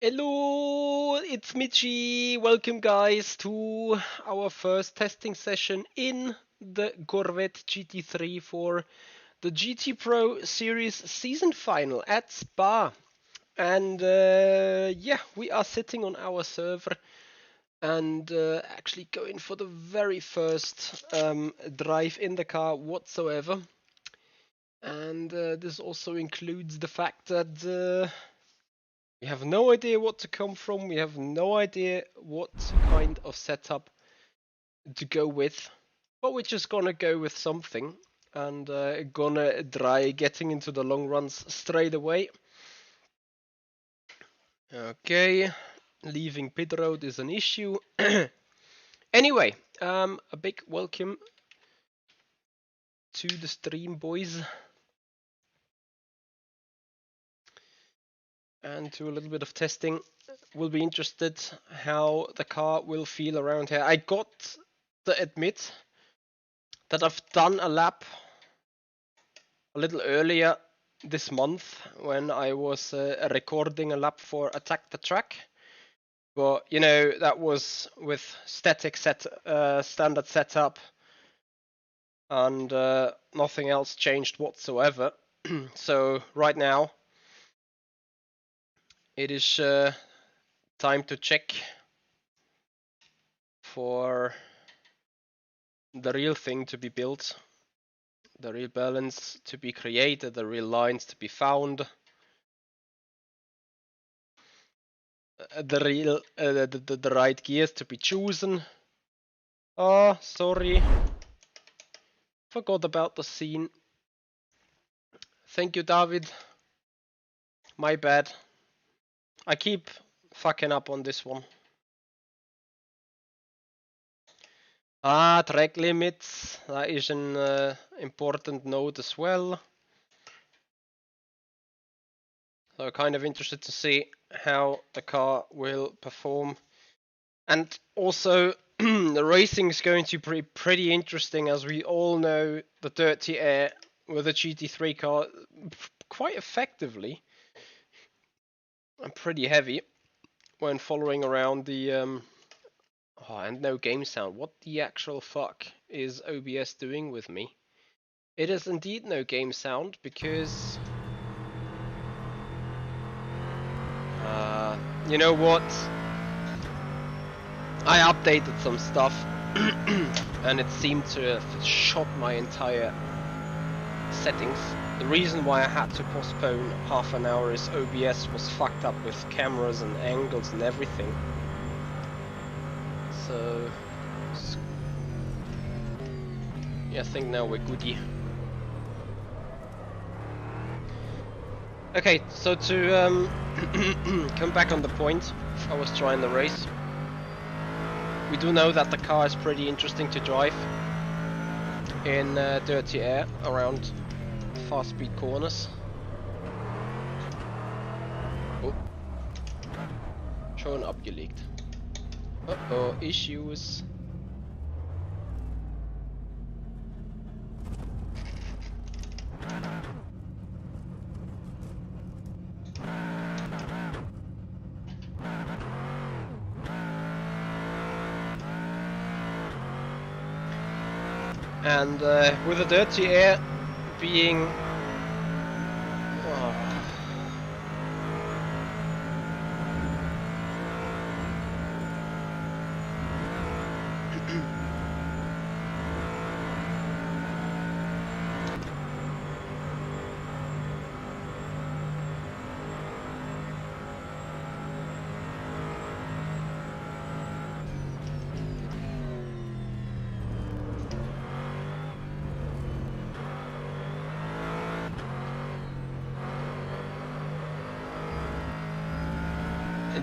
Hello, it's Michi. Welcome guys to our first testing session in the Corvette GT3 for the GT Pro Series season final at Spa. And yeah, we are sitting on our server and actually going for the very first drive in the car whatsoever. And this also includes the fact that we have no idea what to come from. We have no idea what kind of setup to go with. But we're just gonna go with something and gonna try getting into the long runs straight away. Okay, leaving pit road is an issue. Anyway, a big welcome to the stream, boys. And to a little bit of testing. Will be interested how the car will feel around here. I got to admit that I've done a lap a little earlier this month when I was recording a lap for Attack the Track. But you know, that was with static standard setup and nothing else changed whatsoever. So right now it is time to check for the real thing to be built, the real balance to be created, the real lines to be found, the right gears to be chosen. Oh, sorry, forgot about the scene. Thank you, David. My bad. I keep fucking up on this one. Track limits. That is an important note as well. So kind of interested to see how the car will perform. And also, the racing is going to be pretty interesting, as we all know the dirty air with a GT3 car quite effectively and pretty heavy when following around the oh, and no game sound. What the actual fuck is OBS doing with me? It is indeed no game sound because you know what? I updated some stuff and it seemed to have shot my entire settings. The reason why I had to postpone half an hour is OBS was fucked up with cameras and angles and everything. So yeah, I think now we're goody. Okay, so to come back on the point, I was trying the race. We do know that the car is pretty interesting to drive in dirty air around fast speed corners. Oh, schon abgelegt. Uh-oh, issues. And with the dirty air being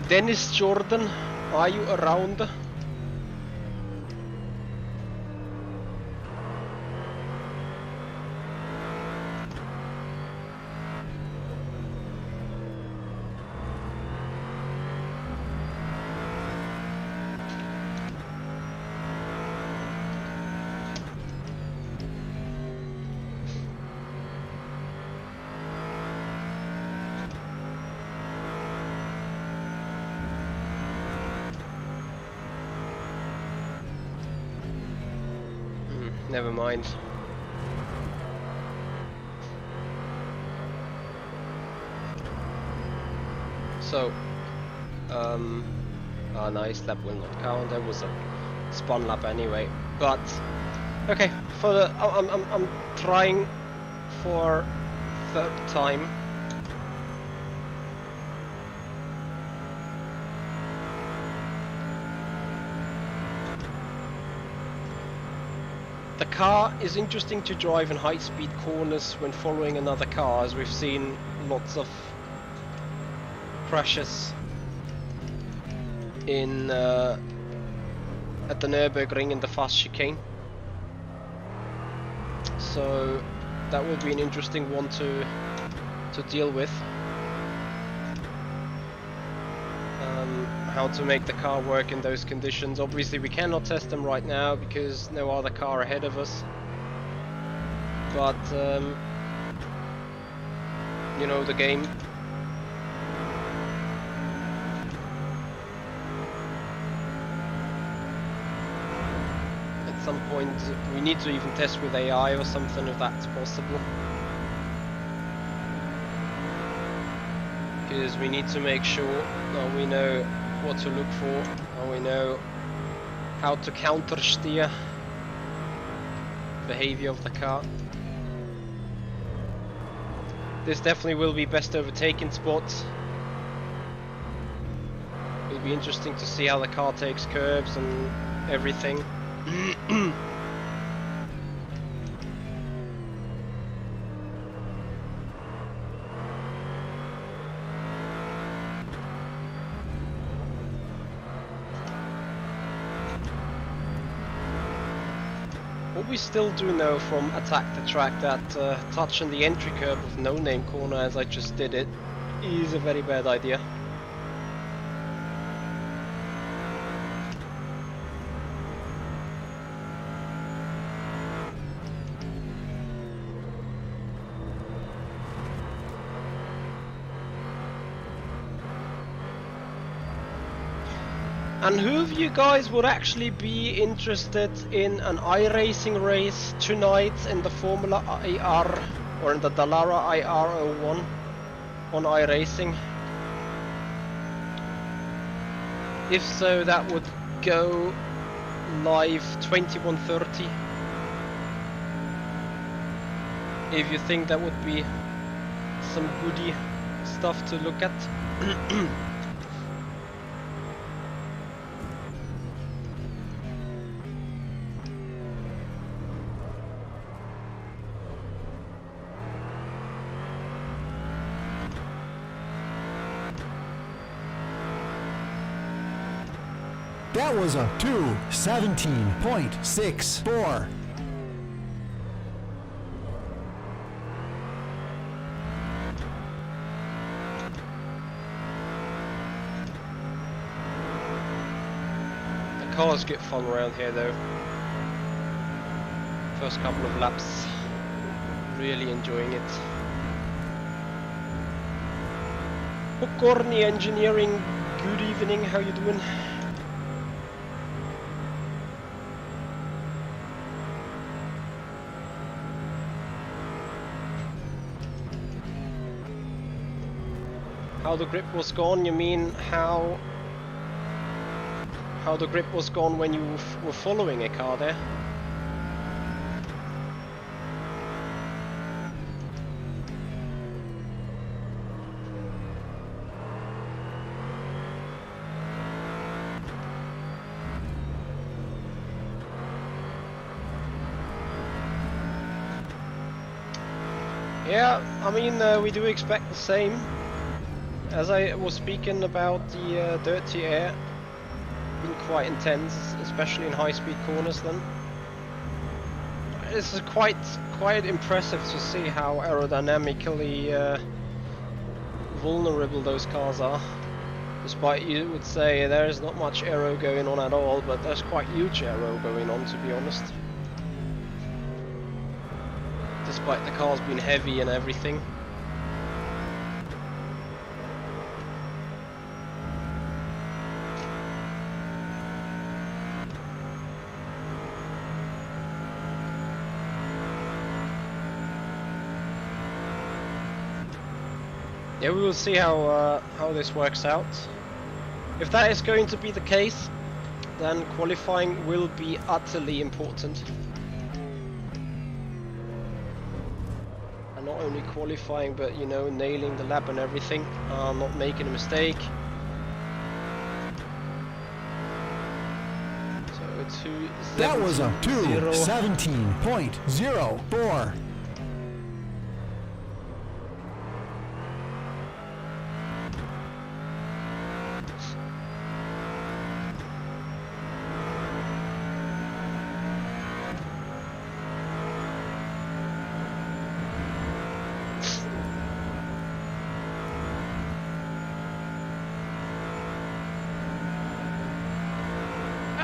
Dennis Jordan, are you around? Never mind. So, nice, lap will not count. That was a spun lap anyway. But okay, for the I'm trying for third time. The car is interesting to drive in high-speed corners when following another car, as we've seen lots of crashes in at the Nürburgring in the fast chicane. So that will be an interesting one to deal with. How to make the car work in those conditions. Obviously we cannot test them right now because no other car ahead of us, but you know the game. At some point we need to even test with AI or something if that's possible, because we need to make sure that we know what to look for, and we know how to counter-steer behavior of the car. This definitely will be best overtaking spots. It'll be interesting to see how the car takes curves and everything. What we still do know from Attack the Track that touching the entry curve of No Name Corner as I just did it is a very bad idea. And who of you guys would actually be interested in an iRacing race tonight in the Formula IR or in the Dallara IR01 on iRacing? If so, that would go live 21:30. If you think that would be some goody stuff to look at. That was a 2:17.64. The cars get fun around here though. First couple of laps, really enjoying it. Pokorny Engineering, good evening, how you doing? How the grip was gone? You mean how the grip was gone when you were following a car there? Yeah, I mean we do expect the same. As I was speaking about the dirty air being quite intense, especially in high-speed corners then. It's quite impressive to see how aerodynamically vulnerable those cars are. Despite you would say there is not much aero going on at all, but there's quite huge aero going on, to be honest. Despite the cars being heavy and everything. Yeah, we will see how this works out. If that is going to be the case, then qualifying will be utterly important. And not only qualifying, but you know, nailing the lap and everything, not making a mistake. So 2:17.04. That was a 2:17.04.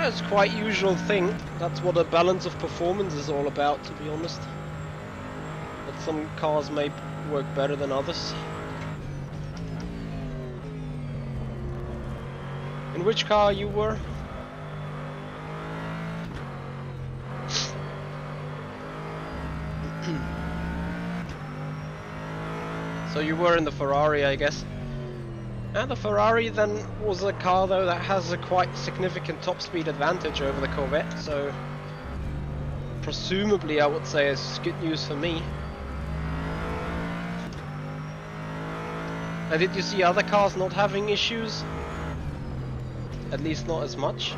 It's quite usual thing. That's what a balance of performance is all about, to be honest. But some cars may work better than others. In which car you were? So you were in the Ferrari, I guess. And the Ferrari then was a car though that has a quite significant top speed advantage over the Corvette, so presumably I would say it's good news for me. And did you see other cars not having issues? At least not as much.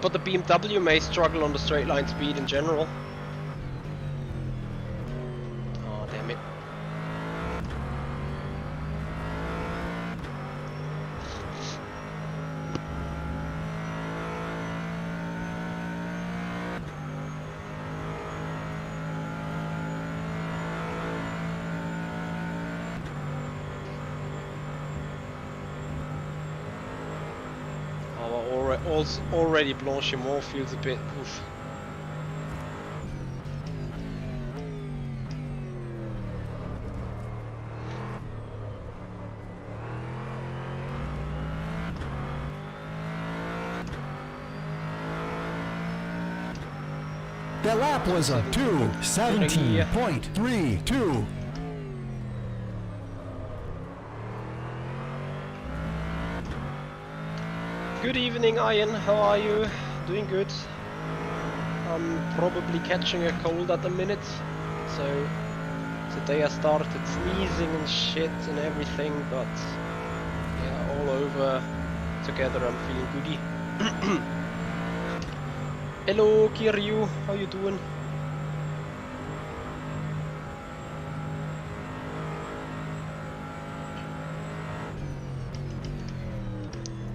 But the BMW may struggle on the straight line speed in general. Oh, damn it. Already Blanchimont feels a bit oof. That lap was a 2:17.32. Good evening, Ian. How are you? Doing good. I'm probably catching a cold at the minute, so today I started sneezing and shit and everything, but yeah, all over together I'm feeling goody. Hello, Kiryu. How you doing?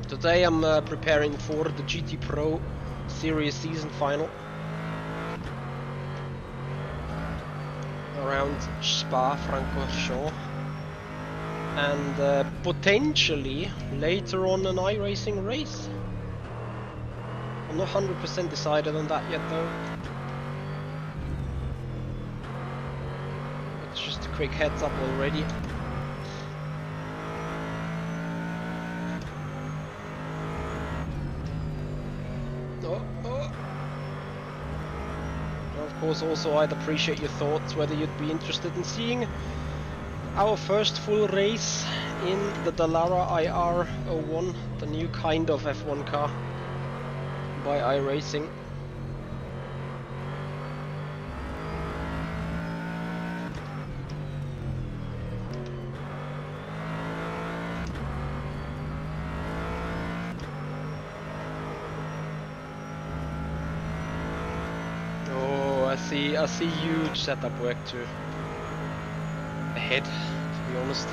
Today I'm preparing for the GT Pro Series season final around Spa-Francorchamps, and potentially later on an iRacing race. I'm not 100% decided on that yet though. It's just a quick heads up already. Of course, also I'd appreciate your thoughts, whether you'd be interested in seeing our first full race in the Dallara IR01, the new kind of F1 car by iRacing. I see huge setup work too ahead, to be honest.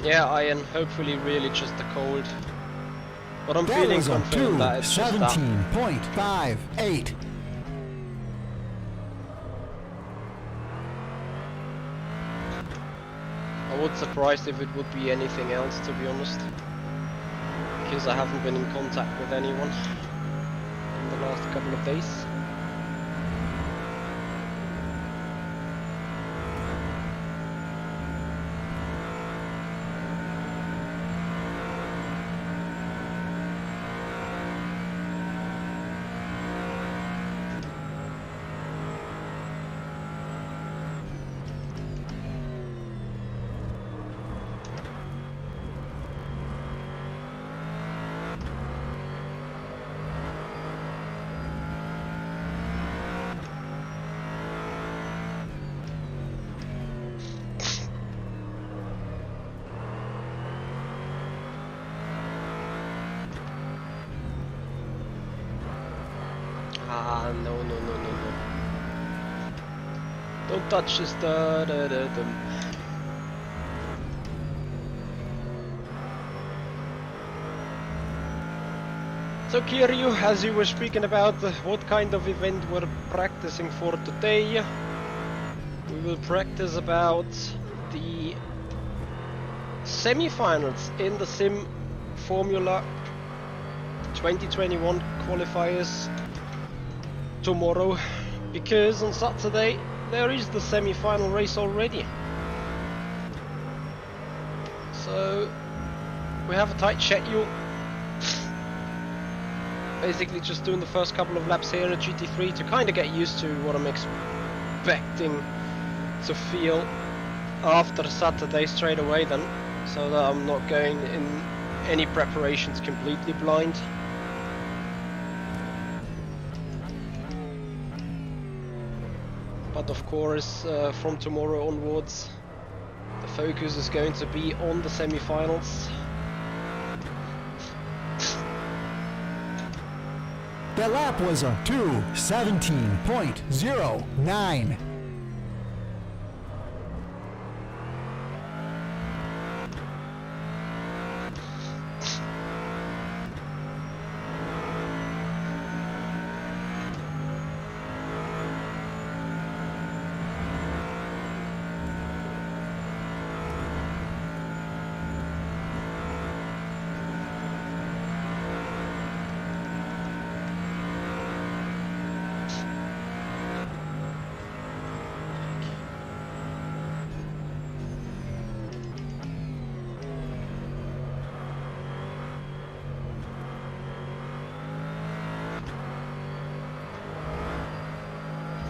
Yeah, Ian, hopefully really just the cold. But I'm That feeling was a confident that it's just that. 2:17.58. I would surprised if it would be anything else, to be honest. Because I haven't been in contact with anyone in the last couple of days. Ah, no. Don't touch this. So Kiryu, as you were speaking about what kind of event we're practicing for today, we will practice about the semi-finals in the Sim Formula 2021 qualifiers tomorrow, because on Saturday there is the semi-final race already. So we have a tight schedule. Basically just doing the first couple of laps here in the GT3 to kind of get used to what I'm expecting to feel after Saturday straight away then, so that I'm not going in any preparations completely blind. But of course, from tomorrow onwards, the focus is going to be on the semi-finals. That lap was a 2:17.09.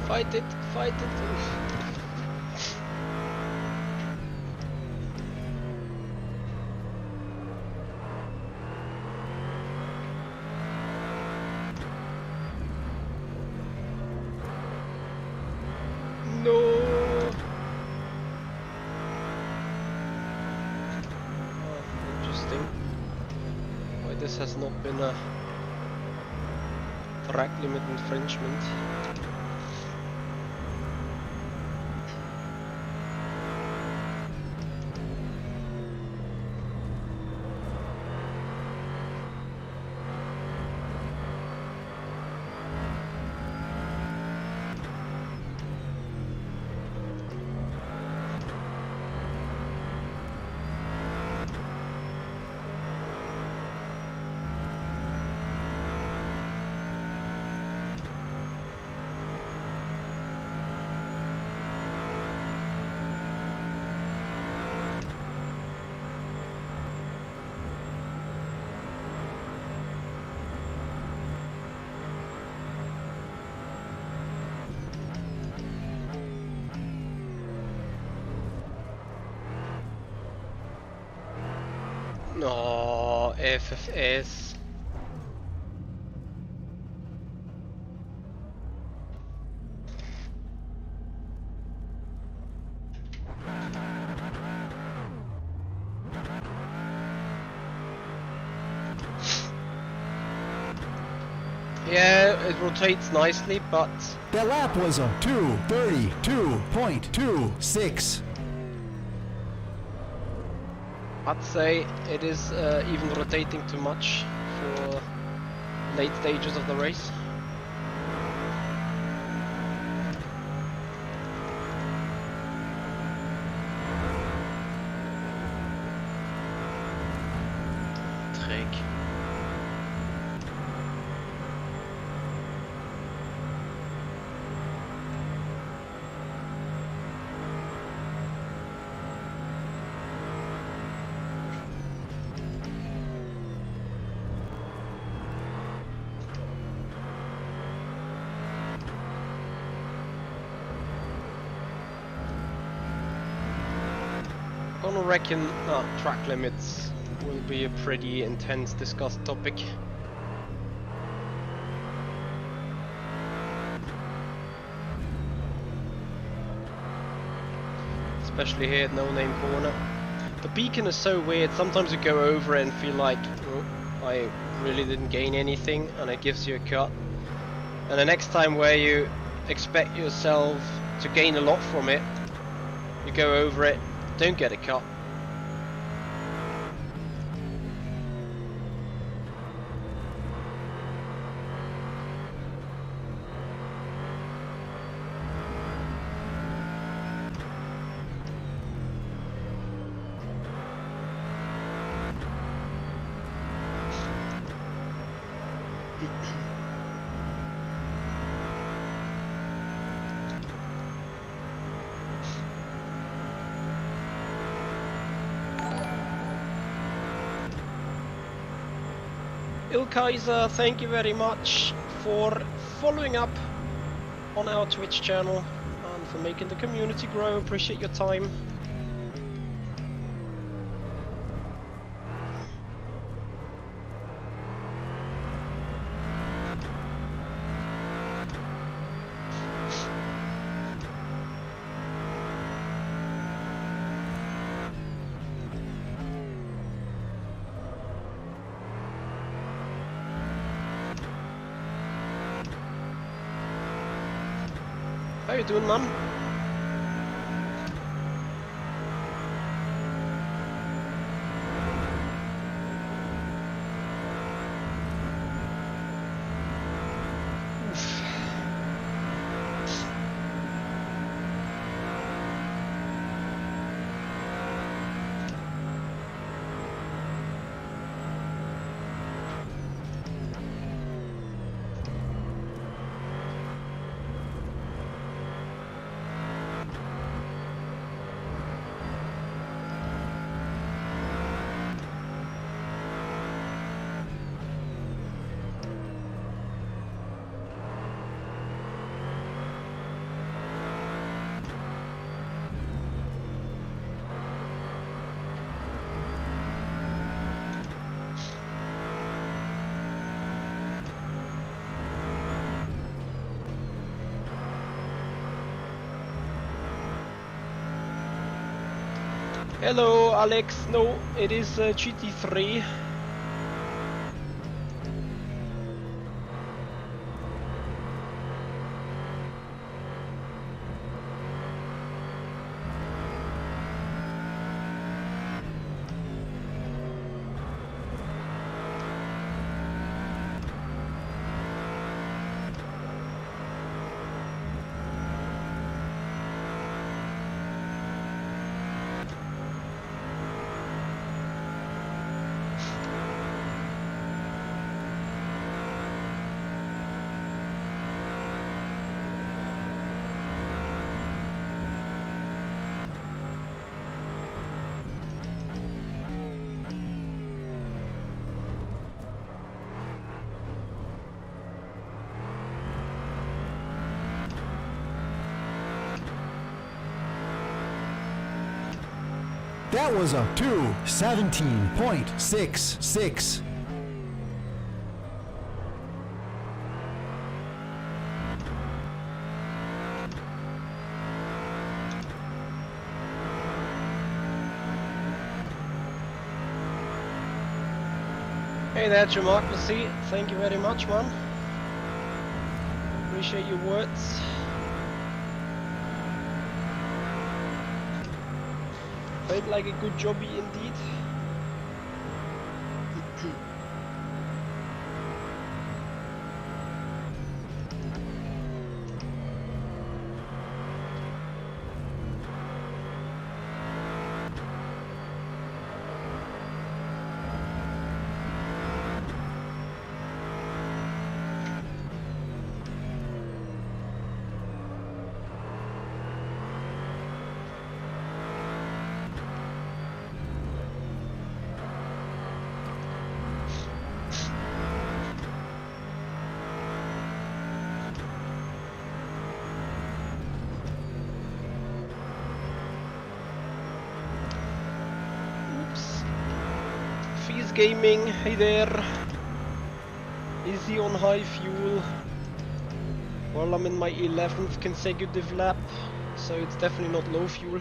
Fight it, fight it. No. Interesting. Why this has not been a track limit infringement. No, FFS. Yeah, it rotates nicely, but That lap was a 2:32.26. I'd say it is even rotating too much for late stages of the race. Träg. I reckon track limits will be a pretty intense discussed topic. Especially here at No Name Corner. The beacon is so weird, sometimes you go over it and feel like, oh, I really didn't gain anything, and it gives you a cut. And the next time where you expect yourself to gain a lot from it, you go over it, don't get a cut. Kaiser, thank you very much for following up on our Twitch channel and for making the community grow. Appreciate your time. How you doing, man? Hello, Alex. No, it is GT3. That was a 2:17.66. Hey there, Democracy. Thank you very much, man. Appreciate your words. Played like a good jobby indeed. Cheese Gaming, hey there. Is he on high fuel? Well, I'm in my 11th consecutive lap, so it's definitely not low fuel.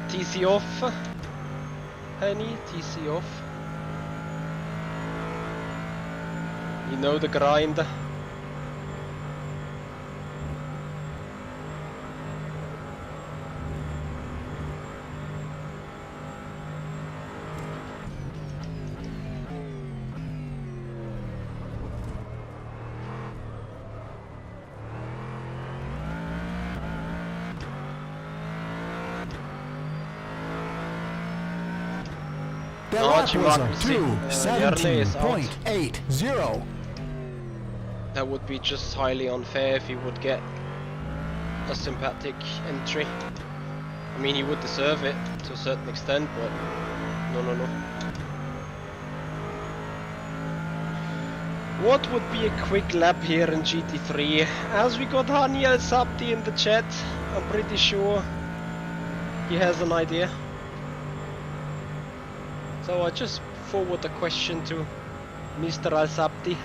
TC off, Henny, TC off. You know the grind. That lap was a 2:17.80. That would be just highly unfair if he would get a sympathetic entry. I mean, he would deserve it to a certain extent, but no. What would be a quick lap here in GT3? As we got Hani El Sabti in the chat, I'm pretty sure he has an idea. So I just forward the question to Mr. Al Sabti.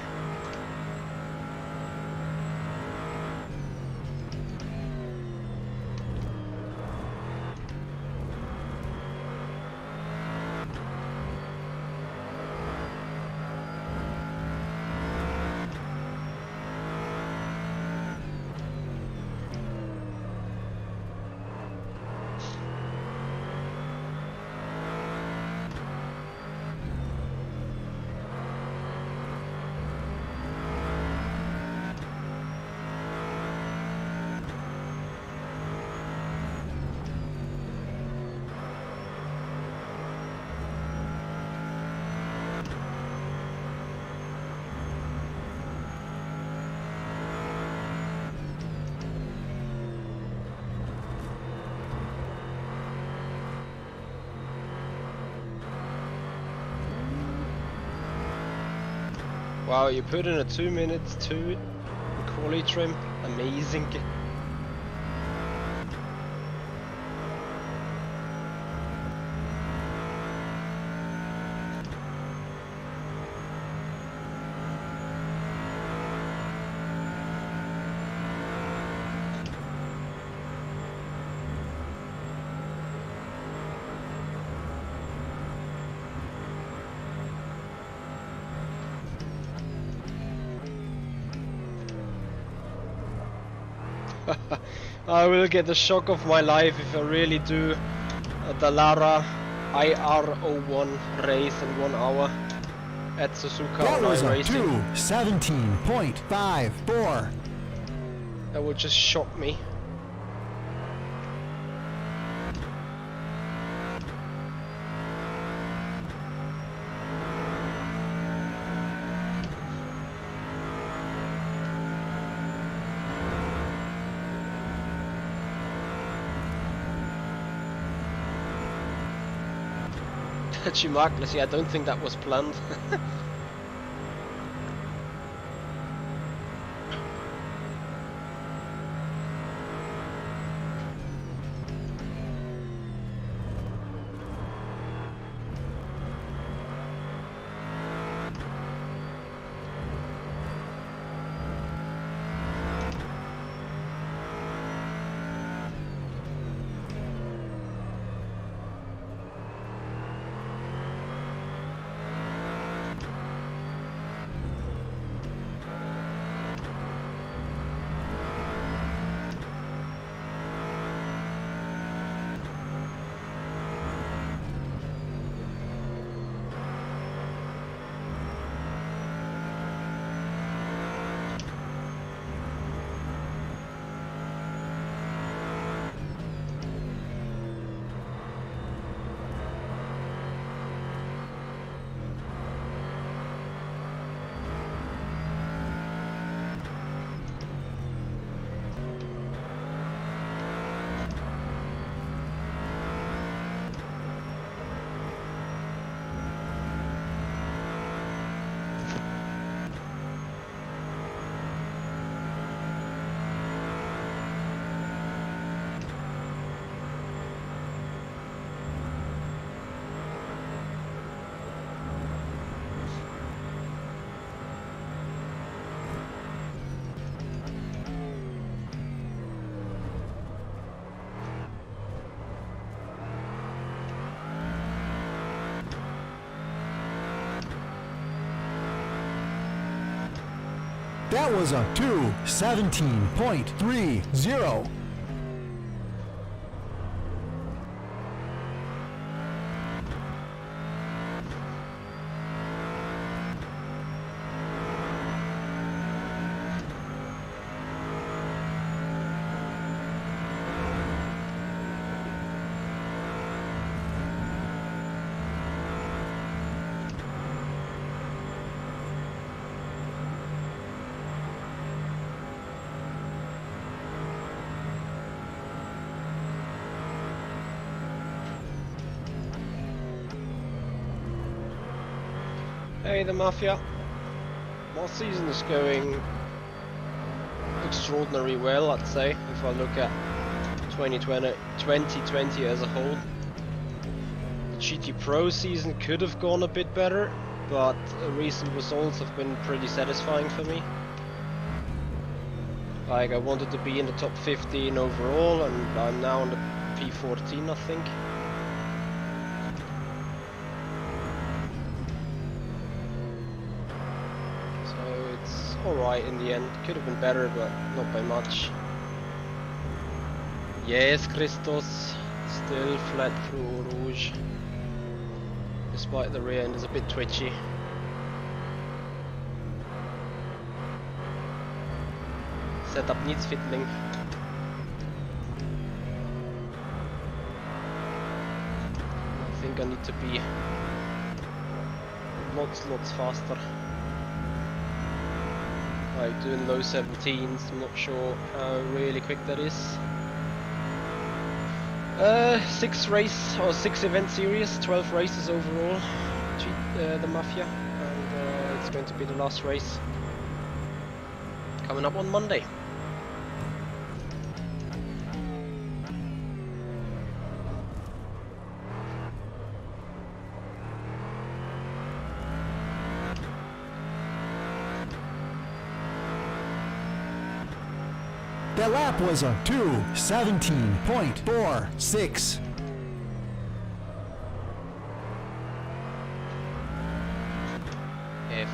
Wow, you put in a 2 minutes 2 quali trim, amazing. I will get the shock of my life if I really do the Lara IR01 race in 1 hour at Suzuka That was a Racing. 2:17.54. That would just shock me. Markless, yeah, I don't think that was planned. That was a 2:17.30. Hey the Mafia, my season is going extraordinarily well, I'd say, if I look at 2020 as a whole. The GT Pro season could have gone a bit better, but recent results have been pretty satisfying for me. Like, I wanted to be in the top 15 overall, and I'm now on the P14, I think. Alright in the end, could have been better, but not by much. Yes, Christos, still flat through Rouge, despite the rear end is a bit twitchy. Setup needs fiddling. I think I need to be lots faster. Like doing low 17s, I'm not sure how really quick that is. 6 event series, 12 races overall, the Mafia, and it's going to be the last race coming up on Monday. That lap was a 2:17.46. F.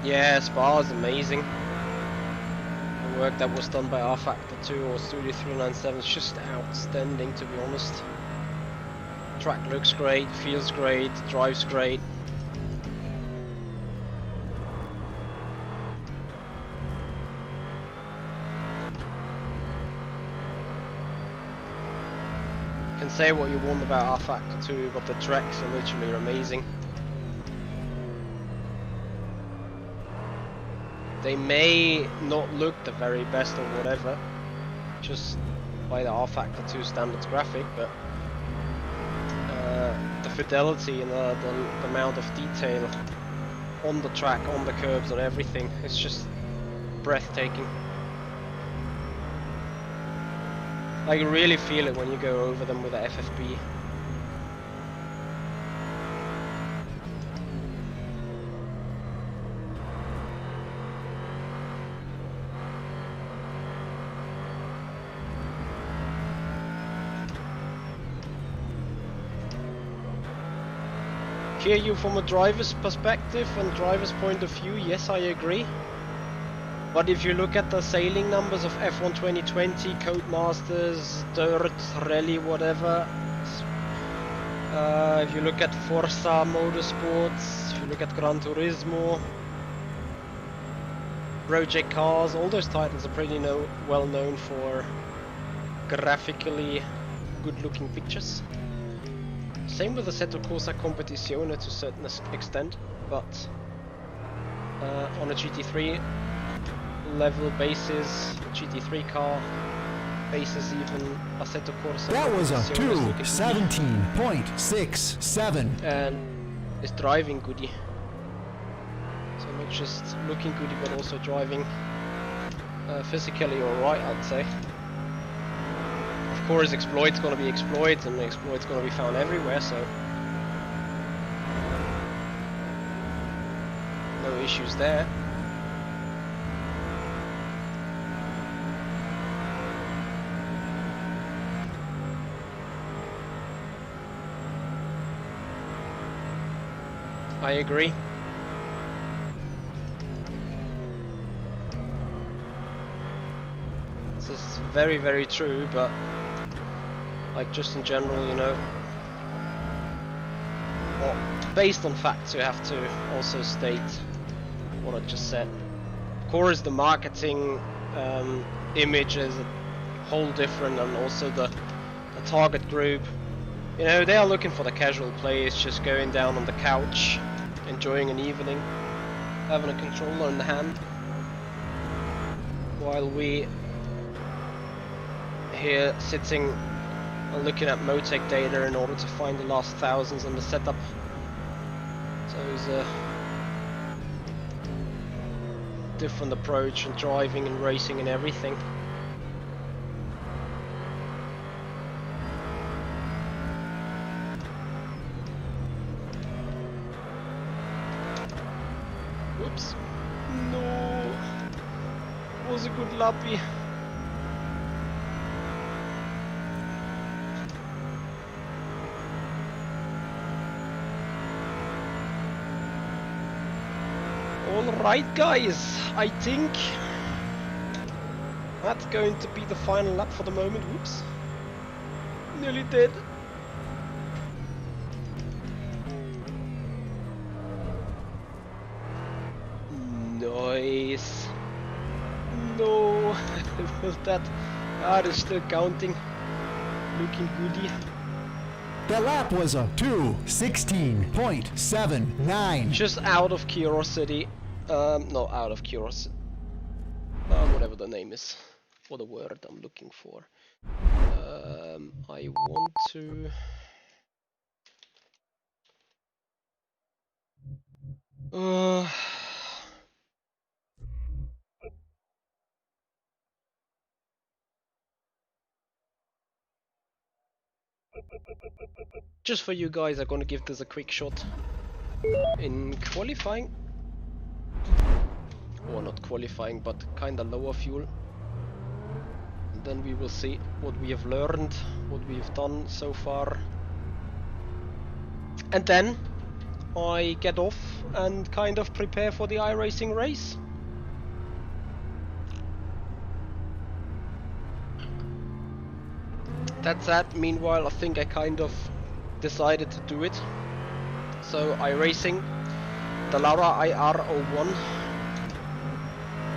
Yeah, Spa is amazing. Work that was done by rFactor 2 or Studio 397 is just outstanding, to be honest. Track looks great, feels great, drives great. You can say what you want about rFactor 2, but the tracks are literally amazing. They may not look the very best or whatever, just by the rFactor 2 standards graphic, but the fidelity and the amount of detail on the track, on the curbs, on everything, it's just breathtaking. Like, you really feel it when you go over them with the FFB. Hear you from a driver's perspective and driver's point of view, yes, I agree. But if you look at the sailing numbers of F1 2020, Codemasters, Dirt, Rally, whatever, if you look at Forza Motorsports, if you look at Gran Turismo, Project Cars, all those titles are pretty well known for graphically good looking pictures. Same with the Assetto Corsa Competizione to a certain extent, but on a GT3 level basis, GT3 car basis, even Assetto Corsa. That was a 2:17.67. And it's driving goody. So not just looking goody, but also driving physically alright, I'd say. Of course, exploit's gonna be exploit, and exploit's gonna be found everywhere, so no issues there. I agree. This is very, very true, but like just in general, you know, well, based on facts, you have to also state what I just said. Of course, the marketing image is a whole different, and also the target group. You know, they are looking for the casual players, just going down on the couch, enjoying an evening, having a controller in the hand, while we here sitting and looking at Motec data in order to find the last thousands on the setup. So it's a different approach in driving and racing and everything. Whoops. No. Was a good lappy. Alright guys, I think that's going to be the final lap for the moment. Whoops. Nearly dead. Nice. No. Was that? They're still counting. Looking goody. The lap was a 2:16.79. Just out of curiosity. No, out of curiosity. Whatever the name is. For the word I'm looking for. I want to... Just for you guys, I'm gonna give this a quick shot. In qualifying. Or not qualifying, but kinda lower fuel. And then we will see what we have learned, what we have done so far. And then I get off and kind of prepare for the iRacing race. That's that. Meanwhile, I think I kind of decided to do it. So iRacing, the Laura IR01,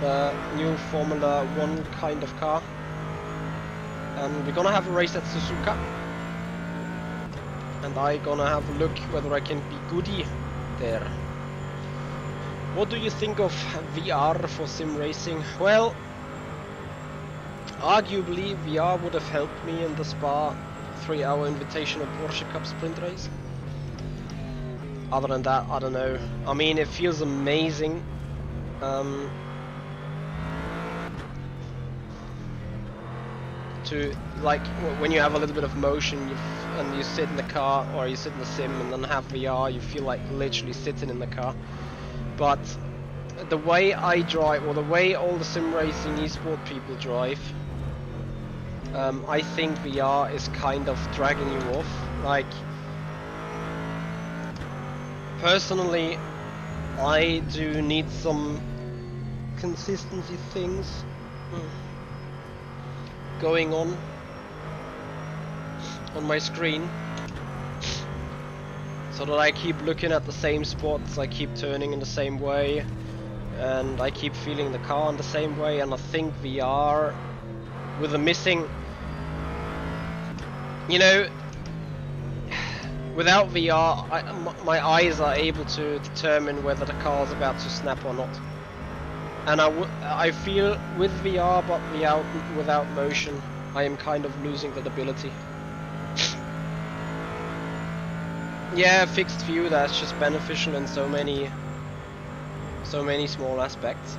the new Formula 1 kind of car. And we're gonna have a race at Suzuka. And I'm gonna have a look whether I can be goody there. What do you think of VR for sim racing? Well, arguably VR would have helped me in the Spa 3-hour invitational Porsche Cup sprint race. Other than that, I don't know. I mean, it feels amazing. To like when you have a little bit of motion and you sit in the car or you sit in the sim and then have VR, you feel like literally sitting in the car. But the way I drive, or the way all the sim racing esport people drive, I think VR is kind of dragging you off. Like, personally, I do need some consistency things going on my screen, so that I keep looking at the same spots, I keep turning in the same way, and I keep feeling the car in the same way. And I think VR, with the missing, you know, without VR, my eyes are able to determine whether the car is about to snap or not. And I feel with VR, but without motion, I am kind of losing that ability. Yeah, fixed view, that's just beneficial in so many small aspects.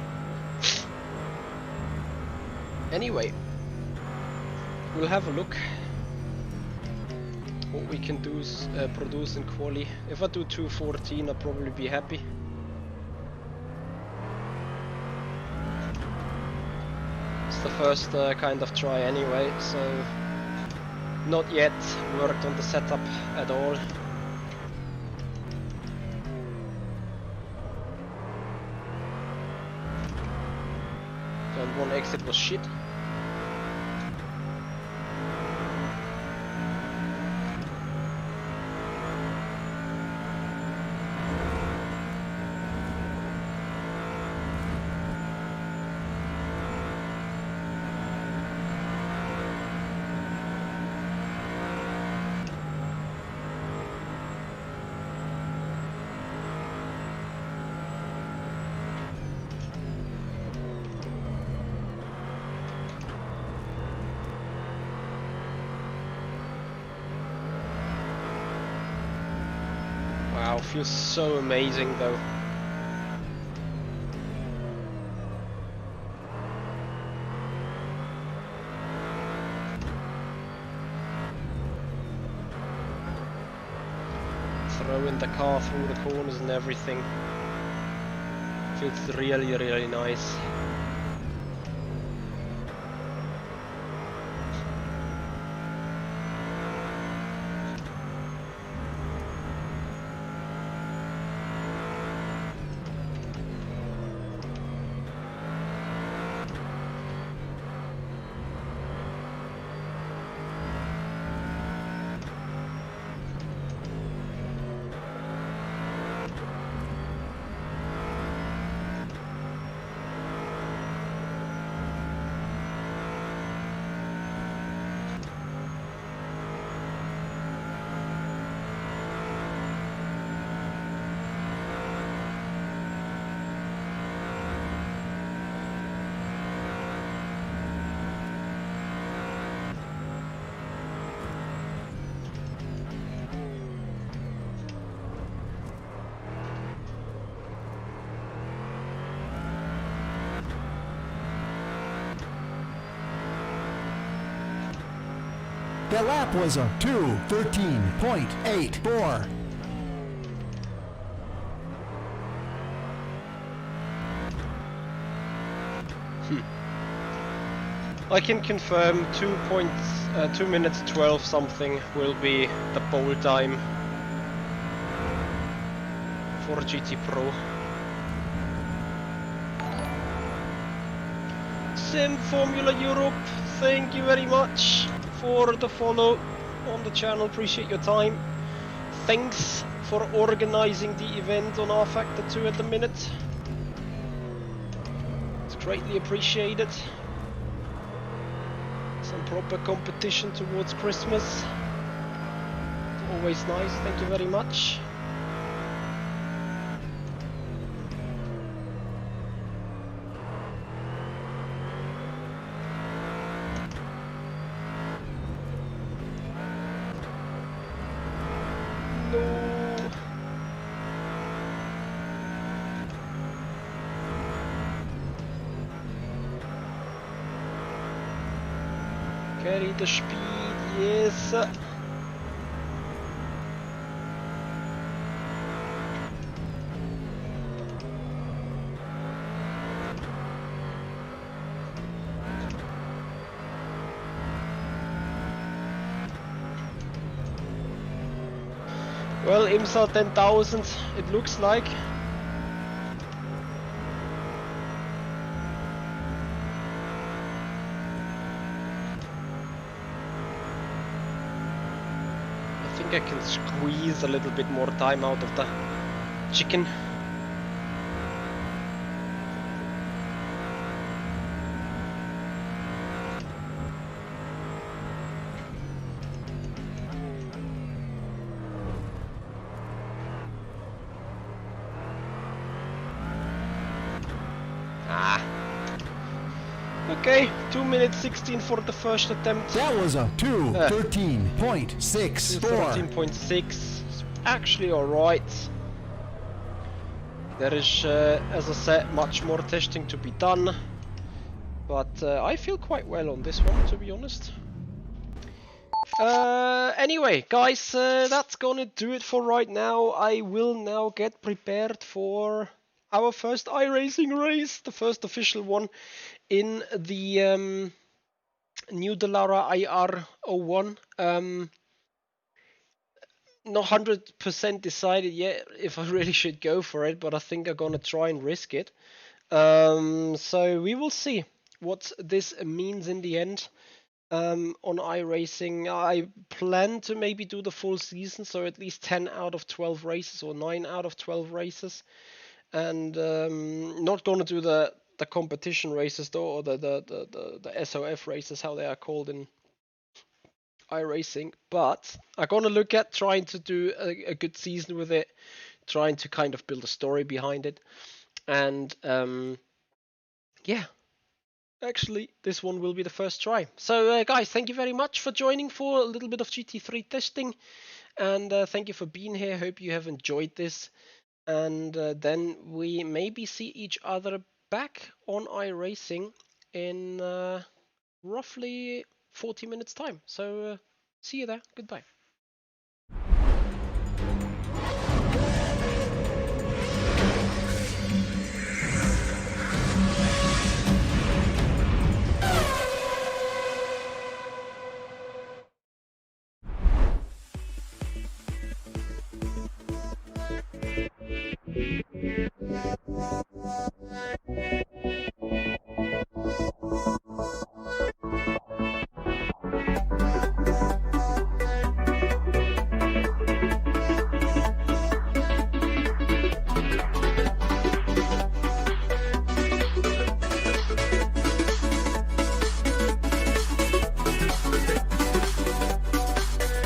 Anyway, we'll have a look what we can do produce in quali. If I do 2:14, I'll probably be happy. It's the first kind of try anyway, so not yet worked on the setup at all. exit was shit. Wow, feels so amazing though. Throwing the car through the corners and everything. Feels really, really nice. The lap was a 2:13.84. I can confirm 2 minutes 12 something will be the pole time for GT Pro. Sim Formula Europe, thank you very much for the follow on the channel, appreciate your time. Thanks for organizing the event on rFactor 2 at the minute. It's greatly appreciated. Some proper competition towards Christmas. Always nice, thank you very much. Carry the speed, yes. Well, IMSA 10,000, it looks like. I can squeeze a little bit more time out of the chicken. Okay, 2 minutes 16 for the first attempt. That was a 2:13.64. 13.6. Actually, alright. There is, as I said, much more testing to be done. But I feel quite well on this one, to be honest. Anyway, guys, that's gonna do it for right now. I will now get prepared for our first iRacing race, the first official one in the New Dallara IR01. Not 100% decided yet if I really should go for it, but I think I'm gonna try and risk it. So we will see. what this means in the end. On iRacing, I plan to maybe do the full season, so at least 10 out of 12 races or 9 out of 12 races, and not gonna do the competition races though, or the SOF races, how they are called in iRacing, but I'm gonna look at trying to do a good season with it, trying to kind of build a story behind it, and yeah. Actually, this one will be the first try. So, guys, thank you very much for joining for a little bit of GT3 testing. And thank you for being here. Hope you have enjoyed this. And then we maybe see each other back on iRacing in roughly 40 minutes time. So, see you there. Goodbye.